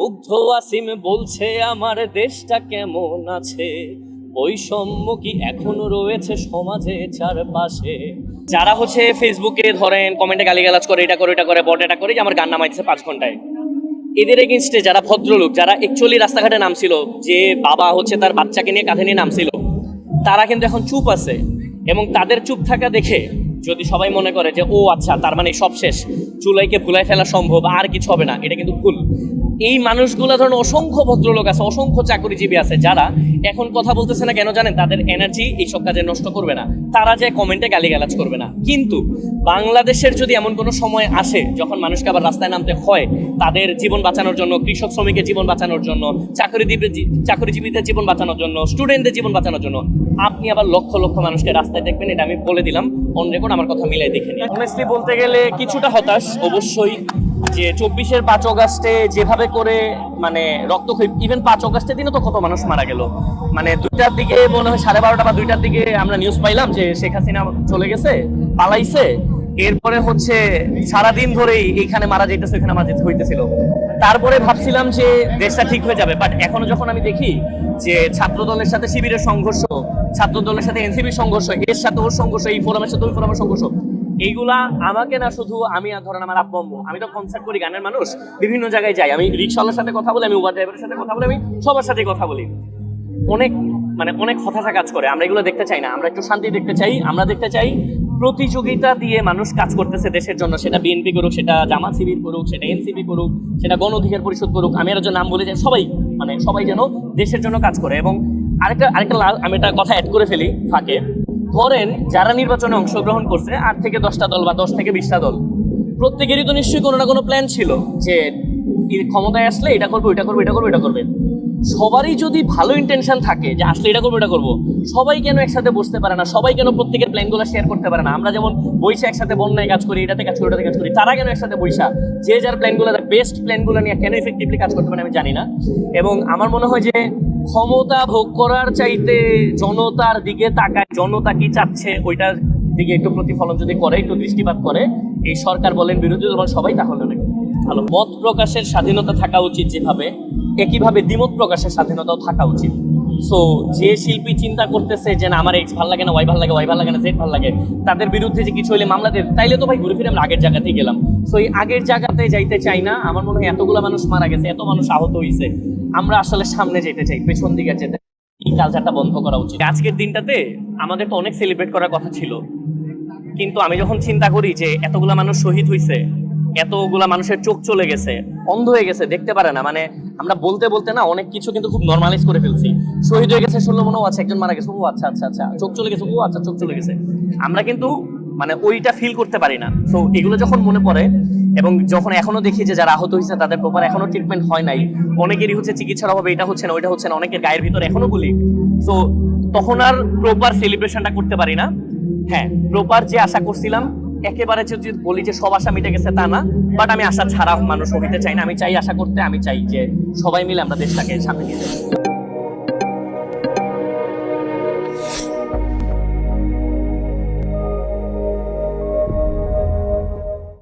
মুগ্ধ আসিম বলছে আমার দেশটা কেমন আছে, বৈষম্য কি এখনো রয়েছে সমাজে চারপাশে। যারা হচ্ছে ফেসবুকে ধরেন কমেন্টে গালিগালাজ করে, এটা করে, এটা করে, বট এটা করে, যে আমার গান নামাইছে 5 ঘন্টায়, এদের এগেনস্টে যারা ভদ্রলোক, যারা অ্যাকচুয়ালি রাস্তাঘাটে নামছিল, যে বাবা হচ্ছে তার বাচ্চাকে নিয়ে কাঁধে নিয়ে নামছিল, তারা কিন্তু এখন চুপ আছে। এবং তাদের চুপ থাকা দেখে যদি সবাই মনে করে যে ও আচ্ছা, তার মানে সব শেষ, চুলাইকে ভুলাই ফেলা সম্ভব, আর কিছু হবে না, এটা কিন্তু ভুল। এই মানুষগুলো ধরুন অসংখ্য ভদ্রলোক আছে, অসংখ্য চাকরিজীবী আছে, যারা এখন কথা বলতেছে না কেন জানেন? তাদের এনার্জি এইসব কাজে নষ্ট করবে না, তারা যে কমেন্টে গালিগালাজ করবে না। কিন্তু বাংলাদেশের যদি এমন কোনো সময় আসে যখন মানুষকে আবার রাস্তায় নামতে হয় তাদের জীবন বাঁচানোর জন্য, কৃষক শ্রমিকের জীবন বাঁচানোর জন্য, চাকরিজীবীদের জীবন বাঁচানোর জন্য, স্টুডেন্টদের জীবন বাঁচানোর জন্য, আপনি আবার লক্ষ লক্ষ মানুষকে রাস্তায় দেখবেন, এটা আমি বলে দিলাম অন রেকর্ড, আমার কথা মিলাই দেখে নিন। অনেস্টলি বলতে গেলে কিছুটা হতাশ অবশ্যই, যে 24-এর 5 অগাস্টে যেভাবে করে মানে রক্তক্ষয়ী, ইভেন 5 অগাস্টের দিনে তো কত মানুষ মারা গেল, মানে 2টার দিকে মনে হয় 12:30 বা 2টার দিকে আমরা নিউজ পাইলাম যে শেখ হাসিনা চলে গেছে, পালাইছে। এরপরে হচ্ছে সারাদিন ধরেই এইখানে মারা যাইতেছে, ওইখানে মারা যেতে হইতেছিল। তারপরে ভাবছিলাম যে দেশটা ঠিক হয়ে যাবে, বাট এখনো যখন আমি দেখি যে ছাত্র দলের সাথে শিবিরের সংঘর্ষ, ছাত্র দলের সাথে এনসিপির সংঘর্ষ, এর সাথে ওর সংঘর্ষ, এই ফোরামের সাথে ওই ফোরামের সংঘর্ষ, এইগুলা আমাকে না, শুধু আমি আর ধরেন আমার আব্বু আম্মু, আমি তো কনসার্ট করি, গানের মানুষ, বিভিন্ন জায়গায় যাই, আমি রিক্সাওয়ালার সাথে কথা বলি, আমি উবার ড্রাইভারের সাথে কথা বলি, আমি সবার সাথে কথা বলি, অনেক মানে অনেক হতাশা কাজ করে। আমরা এগুলো দেখতে চাই না, আমরা একটু শান্তি দেখতে চাই। আমরা দেখতে চাই প্রতিযোগিতা দিয়ে মানুষ কাজ করতেছে দেশের জন্য, সেটা বিএনপি করুক, সেটা জামাত শিবির করুক, সেটা এনসিপি করুক, সেটা গণ অধিকার পরিষদ করুক, আমি আর নাম বলে যাই, সবাই মানে সবাই যেন দেশের জন্য কাজ করে। এবং আরেকটা আমি একটা কথা অ্যাড করে ফেলি ফাঁকে, ধরেন যারা নির্বাচনে অংশগ্রহণ করছে 8 থেকে 10টা দল বা 10 থেকে 20টা দল, প্রত্যেকেরই তো নিশ্চয়ই কোনো না কোনো প্ল্যান ছিল যে ক্ষমতায় আসলে এটা করবো, এটা করবো, এটা করবো, এটা করবে। সবারই যদি ভালো ইন্টেনশন থাকে যে আসলে এটা করবো, এটা করবো, সবাই কেন একসাথে বসতে পারে না? সবাই কেন প্রত্যেকের প্ল্যানগুলো শেয়ার করতে পারে না? আমরা যেমন বইসা একসাথে বন্যায় কাজ করি, এটাতে কাজ করি, ওটাতে কাজ করি, তারা কেন একসাথে বইসা যে যার প্ল্যানগুলো, বেস্ট প্ল্যানগুলো নিয়ে কেন ইফেক্টিভলি কাজ করতে পারে আমি জানি না। এবং আমার মনে হয় যে ক্ষমতা ভোগ করার চাইতে জনতার দিকে তাকায়, জনতা কি চাচ্ছে ওইটার দিকে একটু প্রতিফলন যদি করে, একটু দৃষ্টিপাত করে, এই সরকার বলেন বিরোধী দল সবাই, তাহলে অনেক ভালো। মত প্রকাশের স্বাধীনতা থাকা উচিত যেভাবে, একইভাবে দ্বিমত প্রকাশের স্বাধীনতাও থাকা উচিত। সো যে শিল্পী চিন্তা করতেছে যে না আমার এক্স ভাল লাগে না, ওয়াই ভাল লাগে, ওয়াই ভাল লাগে না, জেড ভাল লাগে, তাদের বিরুদ্ধে যে কিছু হইলে মামলা দেয়, তাইলে তো ভাই ঘুরে ফিরে আমরা আগের জায়গাতেই গেলাম। সো এই আগের জায়গাতে যাইতে চাই না। আমার মনে হয় এতগুলো মানুষ মারা গেছে, এত মানুষ আহত হয়েছে, আমরা আসলে সামনে যেতে চাই, পেছন দিকে যেতে, এই কালচারটা বন্ধ করা উচিত। আজকের দিনটাতে আমাদের তো অনেক সেলিব্রেট করার কথা ছিল, কিন্তু আমি যখন চিন্তা করি যে এতগুলা মানুষ শহীদ হয়েছে, এতগুলা মানুষের চোখ চলে গেছে, অন্ধ হয়ে গেছে, দেখতে পারে না, মানে আমরা বলতে বলতে না অনেক কিছু কিন্তু খুব নর্মালাইজ করে ফেলছি। শহীদ হয়ে গেছে শুনলে মনে আছে একজন মারা গেছে, ও আচ্ছা আচ্ছা আচ্ছা, চোখ চলে গেছে, ও আচ্ছা চোখ চলে গেছে, আমরা কিন্তু মানে ওইটা ফিল করতে পারি না। সো এগুলো যখন মনে পড়ে, এবং যখন এখনো দেখি যে যারা আহত হয়েছে তাদের প্রপার এখনো ট্রিটমেন্ট হয় নাই, অনেকেরই হচ্ছে চিকিৎসার অভাবে এটা হচ্ছে না, ওইটা হচ্ছে না, অনেকের গায়ের ভিতরে এখনো গুলি, সো তখন আর প্রপার সেলিব্রেশনটা করতে পারি না। হ্যাঁ, প্রপার যে আশা করছিলাম, একেবারে যদি বলি যে সব আশা মিটে গেছে তা না, বাট আমি আশা ছাড়া মানুষ হইতে চাই না। আমি চাই আশা করতে, আমি চাই যে সবাই মিলে আমরা দেশটাকে সামনে নিয়ে যাই।